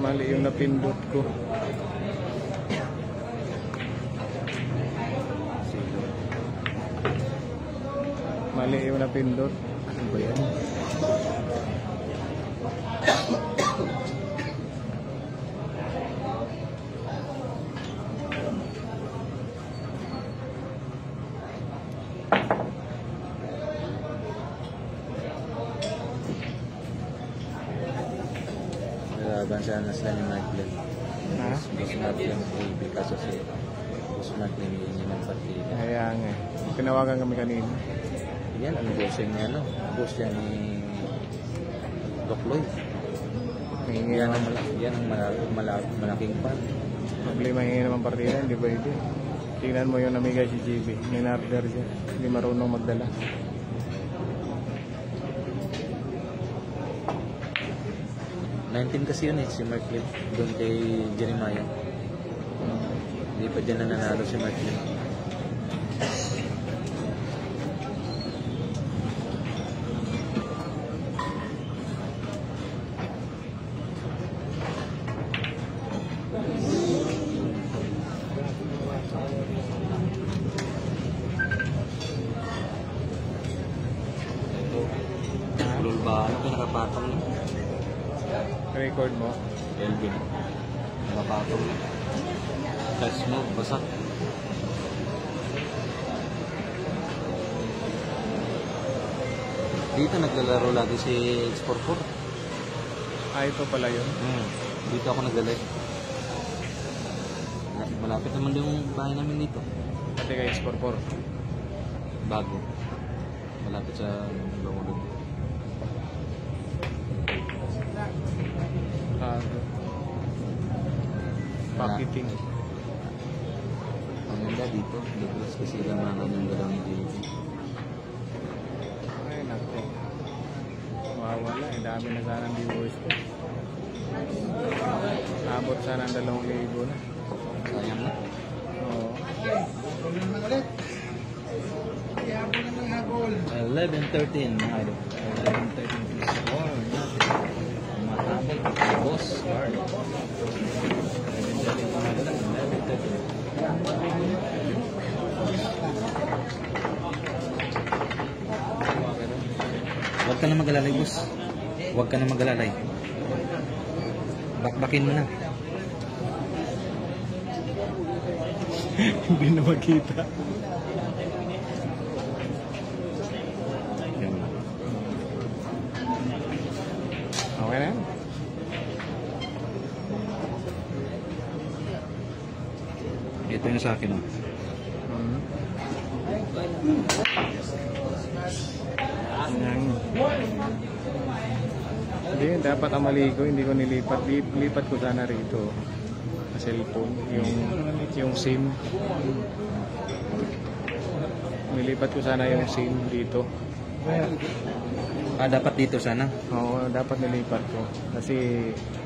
Mali yung napindot ko. Mali yung napindot. Ano ba yan? Bansa na sila ni Marklin. Ha? Boss Marklin kaso si Boss Marklin yung partida. Kaya nga. Tinawagan kami kanina. Yan ang bossing niya, no? Boss yan ni Doc Lloyd. Yan ang malaking pan. Problema hingi naman partida, hindi pwede. Tingnan mo yung namigay si JB. Minarder siya. Hindi marunong magdala. Kasi yun si Marklin doon kay Jeremiah. Hindi pa dyan na nanalo si Marklin. Ulol ba? Ano pinakapatong niya? Record mo? Elvin. Nakapatong. Test mo, basak. Dito naglalaro lagi si X44. Ito pala yun. Dito ako naglalaro. Malapit naman yung bahay namin dito. Pati kay X44. Bago. Malapit sa Bangulog. Packaging. Ang ganda dito. Douglas kasi lamangan yung dalawang dito. Ay, naku. Mawawala. Dami na sana ang viewers ko. Abot sana ang 2,000 na. Sayang na. Oo. 11-13 mga idol. 11-13 to score. Mahabol ang boss card. 11-13 mga idol. 11-13. Huwag ka na mag-alalay, boss. Huwag ka na mag-alalay. Bakbakin mo na. Hindi na makita. Okay na yan. Ito yung sa akin. Hindi, dapat ang maligo, hindi ko nilipat. Lipat ko sana rito sa cellphone, yung SIM. Nilipat ko sana yung SIM dito. Dapat dito sana. Oo, dapat nilipat ko. Kasi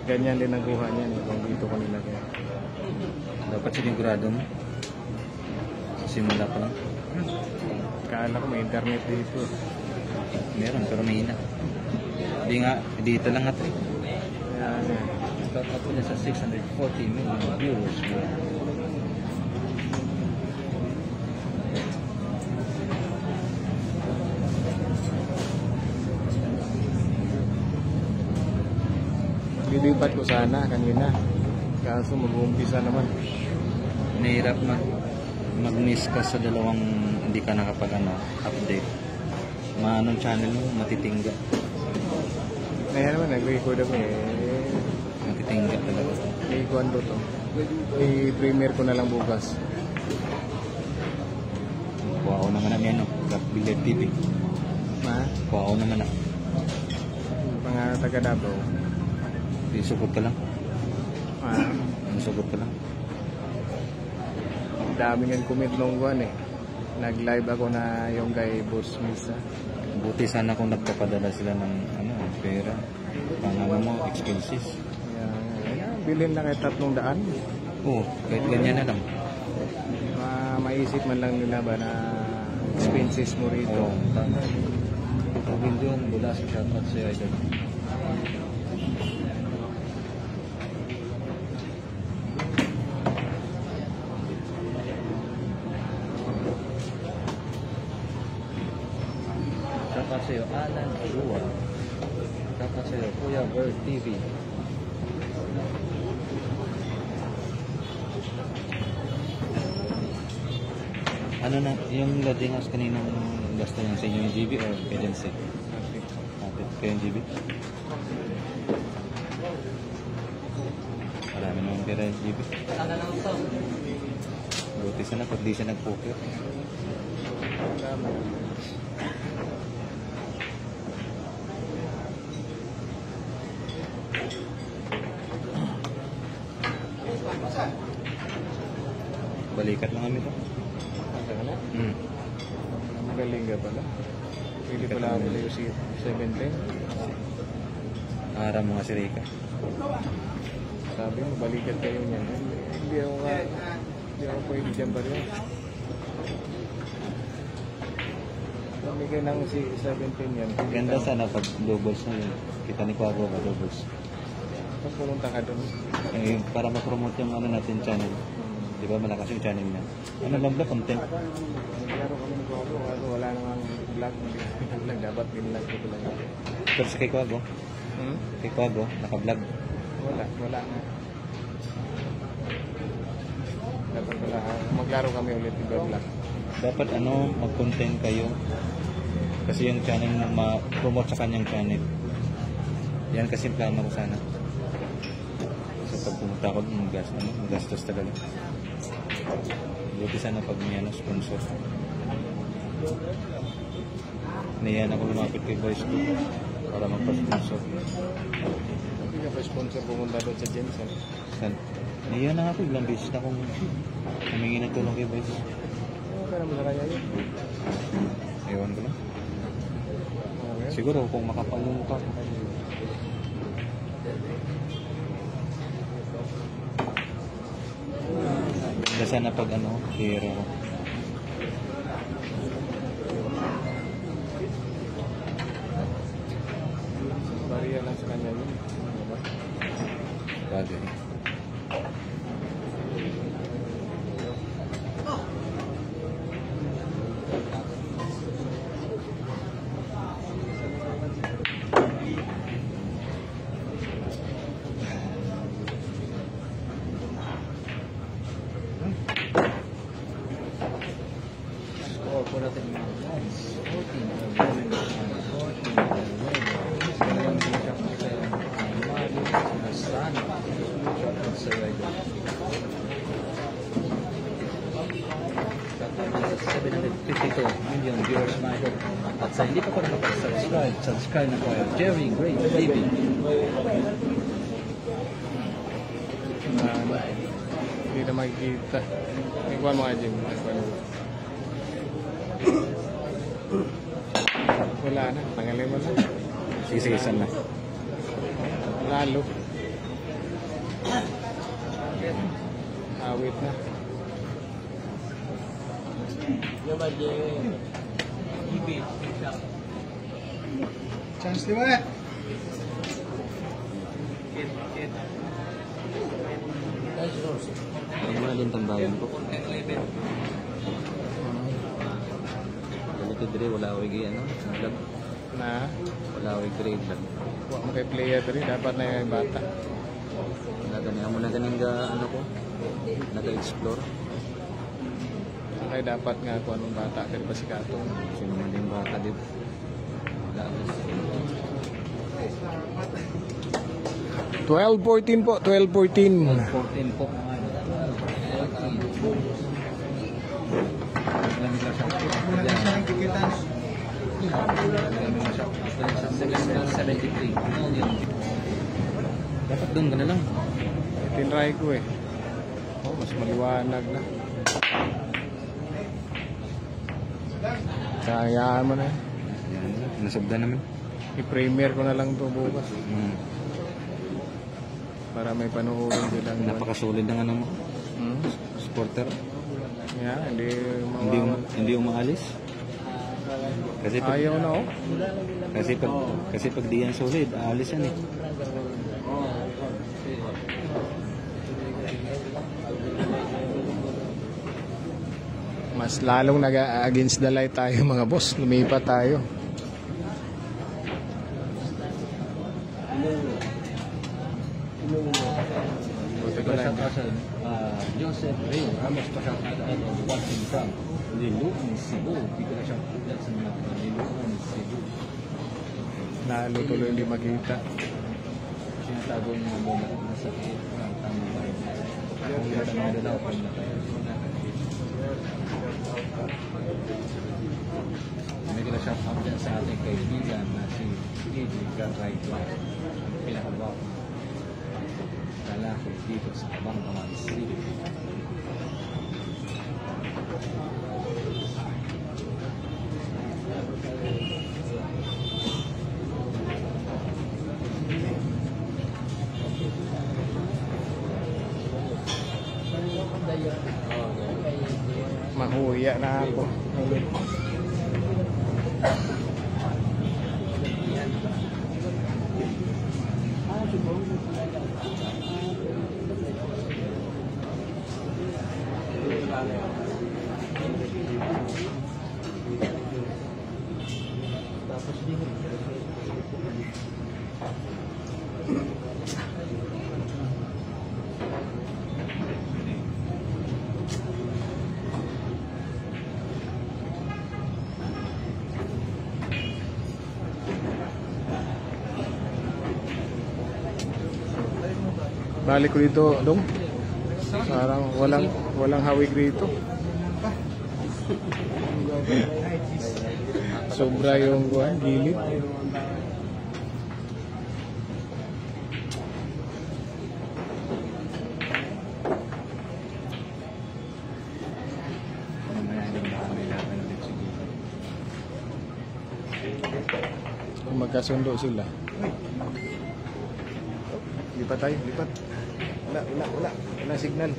ganyan din ang kuha niyan kung dito ko nilagay. Dapat sinigurado mo. Simula pa lang. Kala ko may internet dito. Meron, pero may hina. Hindi nga, dito lang nga 3. Ayan. Start up na sa 640 million viewers. Lilipat ko sana kanina. Kaso mag-uumpisa naman. Nahirap mag-miss ka sa dalawang hindi ka nakapag-update. Anong channel mo, matitingga. Kaya naman, nag-record ako eh. Matitingga talaga. I-kuhan ko to. I-premiere ko na lang bukas. Kuha ko naman na yan, Billiard TV. Ha? Kuha ko naman na. Mga taga-Davao. Isukot ka lang. Ah, Isukot ka lang. dami ng comment nung buwan eh. Nag-live ako na yung kay Boss Misa. Buti sana kung nagpapadala sila ng pera. Pangalan mo, expenses. Bilhin na kay 300. Oo, kahit ganyan na lang. Maisip man lang nila ba na expenses mo rito. Oo, tama. Pagbil doon, bula sa shoutout sa'yo, idol. Alan Alua. Tapos Kuya Bird TV. Ano na, yung lodging house kaninang gasto niyan sa inyo yung GB or agency? Natin. Kayo yung GB? Marami naman pera yung GB. Buti sana pag di siya nag-poker. Balikat lang kami to. Magaling ka pala. Pwede pala ako yung 710. Aram mo nga si Rika. Sabi mo, balikat kayo niyan. Hindi ako pwede dyan pa rin. Kami kayo ng 710 yan. Ganda sana pag doubles na yun. Kita ni Quago ka doubles. Pag pumunta ka doon. Eh, para ma-promote yung ano natin channel. Di ba malakas yung channel niya? Ano lang ba content? Naglaro kami ng Quago. Wala namang vlog. Vlog dapat bin-vlog ko lang. Pero sa kay Quago? Kay Quago, naka-vlog. Wala na. Dapat wala. Maglaro kami ulit ng vlog. Dapat ano, mag-content kayo. Kasi yung channel na ma-promote sa kanyang channel. Yan kasi plano ko sana. So pag pumunta ako, magastos talaga. Buti sana pag may sponsor. Niyan ako lumapit kay Boys ko para magpa-sponsor. Hindi ka pa sponsor pumunta doon sa Jensen. Niyan na ako, ilang beses na akong humingi ng tulong kay Boys. Pero mo sa kanya yun. Ewan ko lang. Okay. Siguro kung makapalong ka. Ganda sana pag hero ko. Bariya lang sa kanya yun. Bagay. Score po natin mga guys. 752 million viewers na ito. At sa hindi pa po nakapag-subscribe, subscribe na po yung Jerry Gray TV. Hindi na makikita. Ikuan mo nga, Jim. Wala na. Tanggalin mo na. Sisisan na. Lalo. Awit na. Chance liwat. Ang mga din tambayan ko. Ganito dire, wala ako vlog. Na. Wala ako grade vlog. Huwag mo kay player rin. Dapat na yung bata. Amo na ganing ko, nag-explore. Kaya dapat nga kung anong bata. Kaya pa si Katong. Sino man din bata dito. Wala. 12-14 po. 12-14. 14 po. 73 million. Dapat doon ka na lang. Tinry ko eh. Oh, mas maliwanag na. Sayaan mo na eh. Yan na, nasugda naman. I-premiere ko na lang to bukas. Para may panuulong bilang Napakasolid ng ano mo. Supporter. Yeah, Hindi umaalis. Kasi pag, ayaw na oh. kasi pag di yan solid, aalis yan eh. Mas lalong nag-against the light tayo mga boss. Lumipat tayo. Buti ko lang. Joseph Rio Ramos pasado watching from Liloan, Cebu. Bigla siyang update sa mga Liloan, Cebu. Lalo tuloy hindi makita. Sinatago niya mo na sakit ng tamang. Kung natanong na daw kung bigla siyang update sa ating kaibigan na si Eddie Garraito. Pinakabawang lalaki dito sa Abangaman City. Mahuya na ako. Balik ko dito, Dong. Parang walang hawig dito. Sobra yung gilid. Kung magkasundo sila. Lipat tayo, lipat. Wala signal.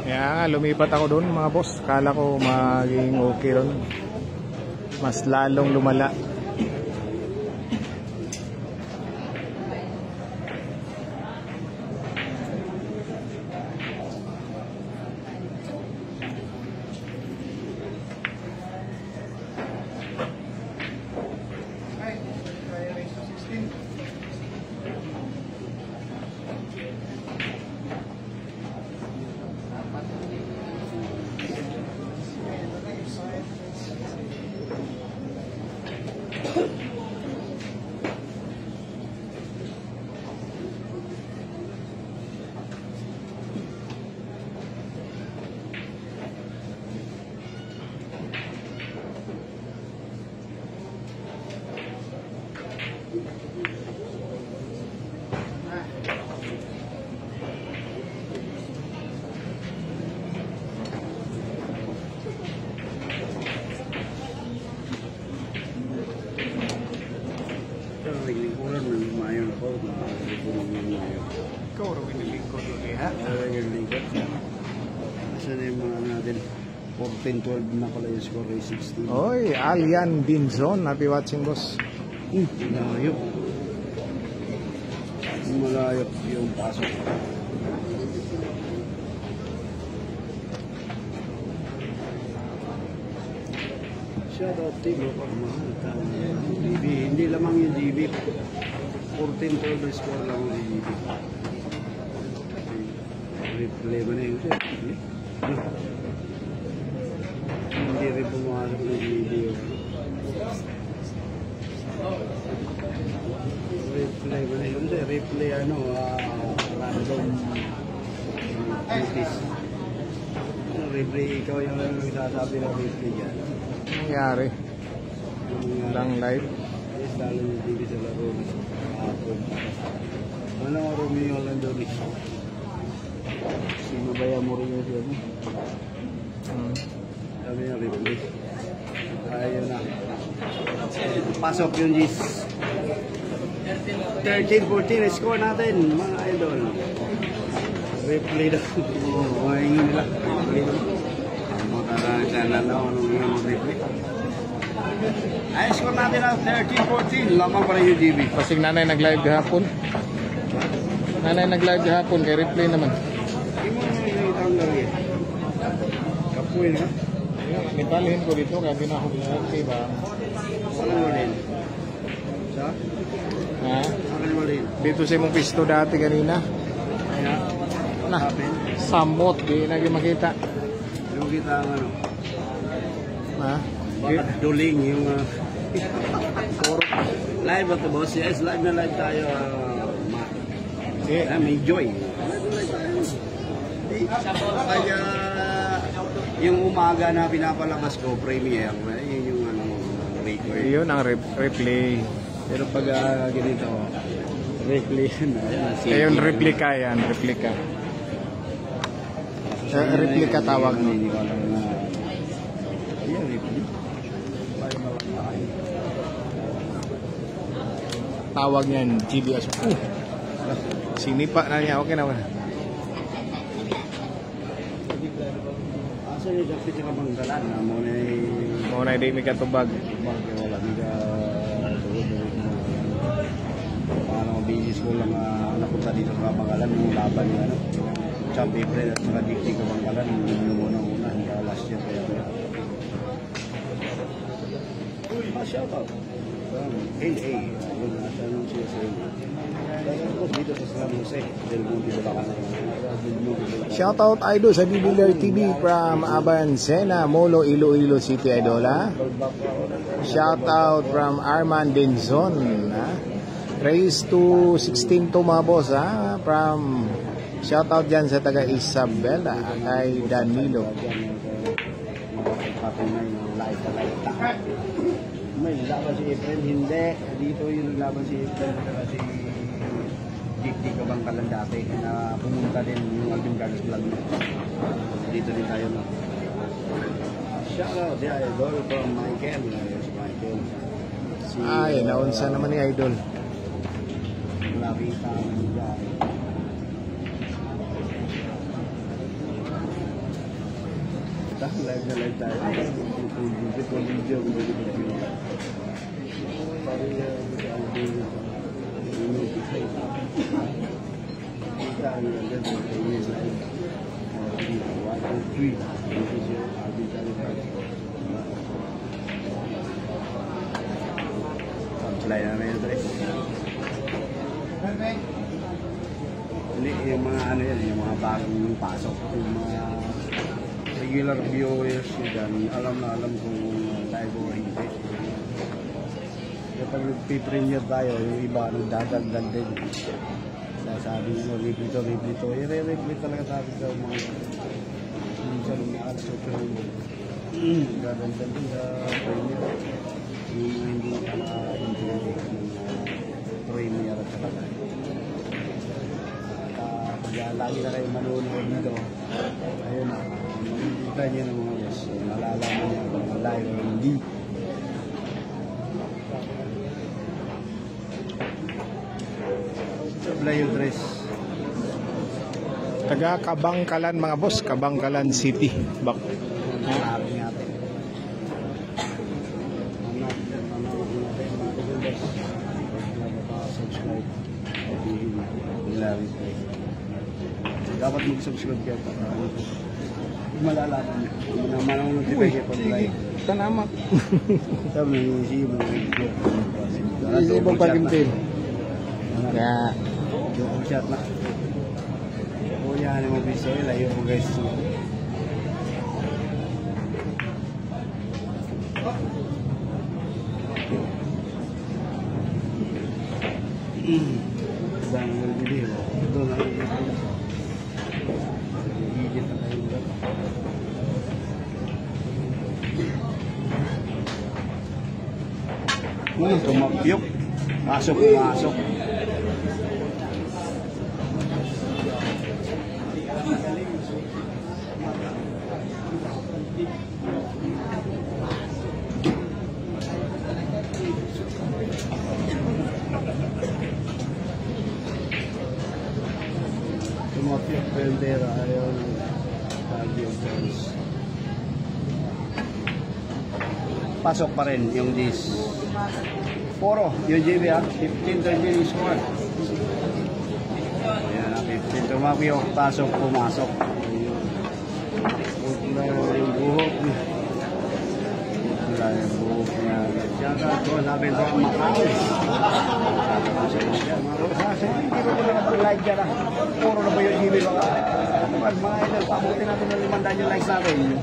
Kaya nga, lumipat ako doon mga boss. Kala ko maging okay doon. Mas lalong lumala. Ha? Ligot. Kasi na yung mga natin. 14-12 na pala yung score, 16. Oy, Alian Binzon. Happy watching, boss. Malayo. Malayo yung pasok. Shoutout team. DB. Hindi lamang yung DB. 14-12 score lang yung DB. Replay ba na yun siya? Hindi rin pumasok ng video. Replay ba na yun siya? Replay random duties. Replay, ikaw yung nagsasabi ng replay dyan. Nangyari. Lang live. Yes, lalo yung TV sa laro. Ano ang Romeo Landoni? Sino ba yung Mourinho siya? Sabi niya, replay. Ayun na. Pasok yung Gis. 13-14 score natin, mga idol. Replay daw. Maingin nila. Replay daw. Magkakasalan na ako nung yung replay. Ay, score natin na 13-14. Lamang pa rin yung GB. Kasing nanay nag-live gahapon. Nanay nag-live gahapon kay replay naman. Hindi mo nakikita lagi. Kapuin ha? Nipalihin ko dito kaya di na ako binarati ba? Saan mo rin? Sa? Ha? Saan mo rin? Dito sa mong pisto dati kanina. Kaya? Na, samot. Di na makita. Yung kita ang ano? Ha? Baka duling yung... live ba ito, boss? Yes, live na live tayo. May joy. Kaya yung umaga na pinapalabas ko, premiere, yun yung ano, record. Yun ang replay. Pero pag ganito, replay na. Ayun, replika yan. Replika. Replika tawag mo. Hindi ko alam na. Ayan, replay. Tawag niyan, GBS. Sinipa na niya. Okay na. Asa yung dapat yung kabanggalan na Muna hindi may katubag. wala nila paano business ko lang napunta dito sa kabanggalan yung laban niya Champ April at saka Dikti kabanggalan yung unang-una hanggang last year kaya shoutout LA yung nasa nung siya sa dito sa San Jose Del Monte Bulacan Shoutout idol sa Bibilar TV from Abancena, Molo, Iloilo City, idola. Shoutout from Arman Denzon. Raise to 16 to mga boss. From shoutout dyan sa taga Isabela kay Danilo. May laban si April, hindi. Dito yung laban si April si Dikti Kabangkalan dati na pumunta din yung Alvin Gags vlog dito din tayo no. Shoutout the idol from Michael. Michael. Ay, naunsa naman ni idol. Nakita mo dyan. Live na live tayo. Video. Yung mga ano yan, yung mga bagong pasok, yung mga regular viewers yan, alam kung tayo o hindi. Kapag nagpipremiere tayo, yung iba nagdadagdag din. Sasabi nyo, replay to. I-replay talaga tayo sa mga minsan nakakasupero. Dadagdag din sa premiere. Yung mga hindi nakaka-intindi ng premiere at saka tayo. Kaya lagi na kayo manonood nito. Ayun, makikita niyo ng mga boss. Malalaman niyo kung live o hindi. Sablay yung dress. Taga Kabangkalan mga boss, Kabangkalan City. Bak. Sabi natin. Subscribe. Dapat mag-subscribe kayo para malalaman na manong-notify kayo pag like. Tanamak. Sabi na yung isiyo mo. Isiyo mo pag-imtin. Kaya, yung shot na. Kuya, ano mo piso, ilayo mo guys. Dami mo bili. Ito na. Higit na kayo. Tumapyok. Masok. Tumapyok pendera. Ayaw ng tagyo chance. Pasok pa rin yung dis. Poro, yung JB ha, 15-30 score. Ayan ha, 15 tumapyok, pasok, pumasok. Putla yung buhok niya. Putla yung buhok niya. Siyaka ito, sabi ito ang Macau. Sabi ko sa mga hindi ko nila napag-like dyan ha. Puro na ba yung JB ba ka? Mga idol, pabuti natin ng 500 yung likes natin.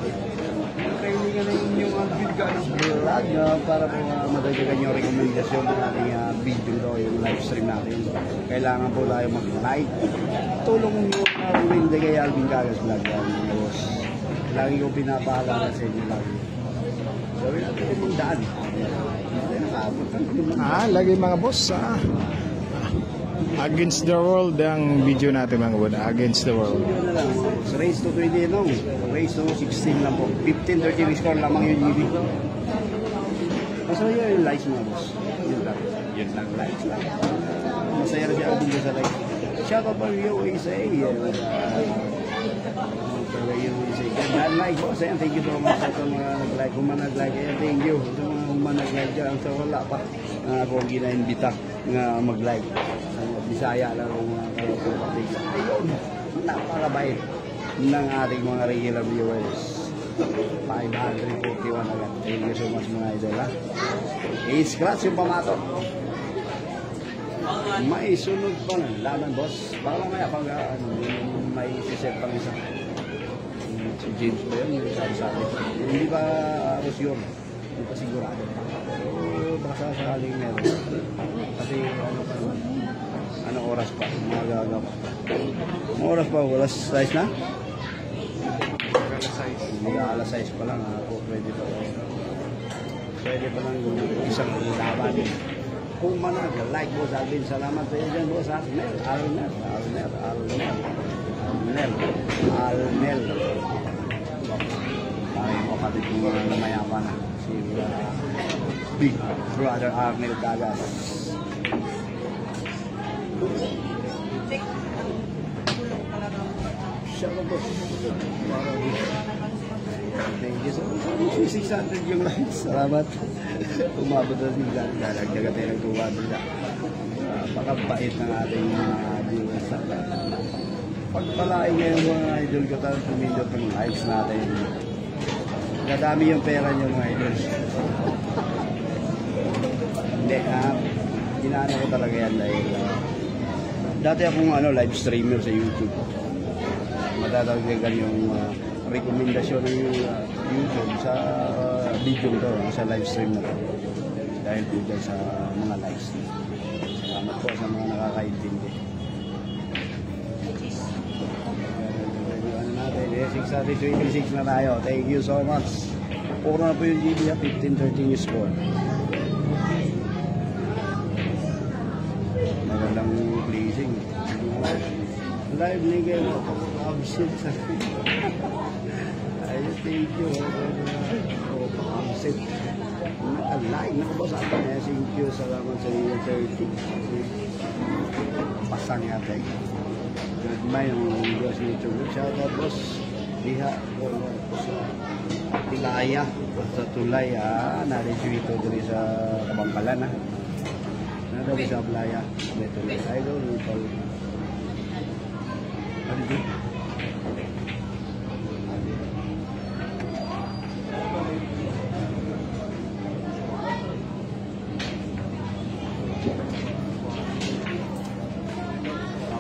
Kailangan na inyong bigyan ng vlog para po madagdagan yung rekomendasyon ng ating video ito, yung live stream natin. Kailangan po tayo mag-like. Tulong nyo na hindi kay Alvin Cagas Vlog. Lagi ko pinapaalala sa inyo lagi. Sabi natin yung daan. lagi mga boss. Against the world ang video natin mga boss. Against the world. Race to 20 no? Race to 16 lang po. 15-30 score lamang yung GB. Masaya yung likes mga boss. Yun lang, likes lang. Masaya na siya Alvin sa like. Shout out for USA. Like po sa thank you so much sa mga nag-like. Kung man nag-like, thank you. Sa mga man nag-like dyan, sa wala pa ako gina-invita nga mag-like. Bisaya lang ang mga kalapapatid. Ayun, napakabait ng ating mga regular viewers. 541 agad. Thank you so much mga idol ha. I-scratch yung pamato. May sunod pa ng laban boss. Baka mamaya pag may siset pang isa. Si James ba yun? Yung sabi. Hindi ba sure? Hindi pa sigurado. Baka sakaling meron. Kasi anong oras pa? Magaga pa. Anong oras pa? Wala size na? Mag-alas size pa lang. Pwede pa. Pwede pa lang isang laban. Kung manag-like mo sa Alvin, salamat sa iyo dyan boss. Alnel. Parang kapatid ko mga namayapa na. Si Big Brother Arnel Cagas. Shout out boss. Thank you so much. 600 yung likes. Salamat. Umabot na sila. Nagdaga tayo ng 200 na. Pakabait ng ating viewers. Pagpalain ngayon mga idol ko tayo pumindot ng likes natin. Nadami yung pera niyo mga idol. Hindi, ginano ko talaga yan dahil dati akong live streamer sa YouTube. Matatagdagan yung rekomendasyon ng YouTube sa video nito, sa live stream na to. Dahil po dyan sa mga likes. Salamat po sa mga nakakaintindi. 626 na tayo. Thank you so much. Puro na po yung GB ha. 15-13 yung score. Magandang pleasing. Live nigga mo. Absent sa ayun, thank you. Absent. Alive. Nakabasa ka na. Thank you. Salamat sa iyo. 30. Pasang yata. Nagmay ng video sa YouTube. Shoutout boss. Diha. Tilaya. Sa tulay na-review ito dito sa Kabangkalan Nadabi sa Playa. Dito tulay. Idol. Ano dito?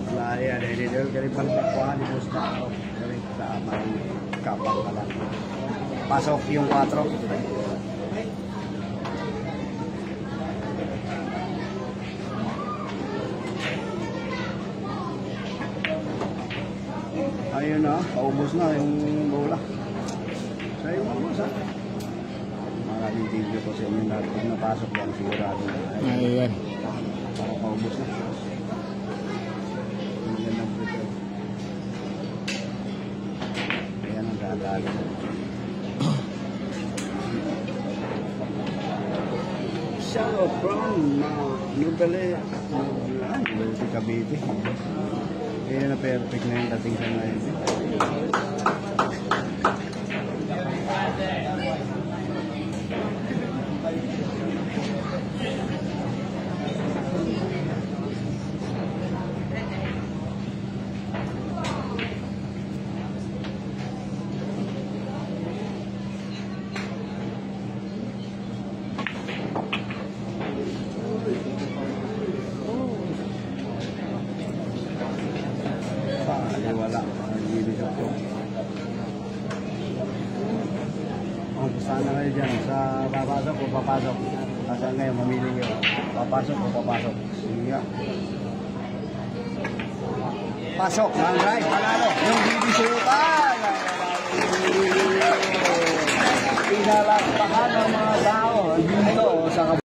Playa dari dia dari Palpakuan di Boston dari sama kapal kalan pasok yung 4 ayun na paubos na yung bola sa'yo ubos maraming video ko sa inyo na pag napasok lang sigurado na Ayan. para paubos na. Ayan ang dadali. Shout from Nubele si Cavite. Ayan na perfect na yung dating sa ngayon. Wala. Saan na kayo dyan? Sa papasok o papasok? Saan kayo? Mamili nyo. Papasok o papasok? Sige nga. Pasok. Mangray. Panalo. Yung BBC pa. Pinalak.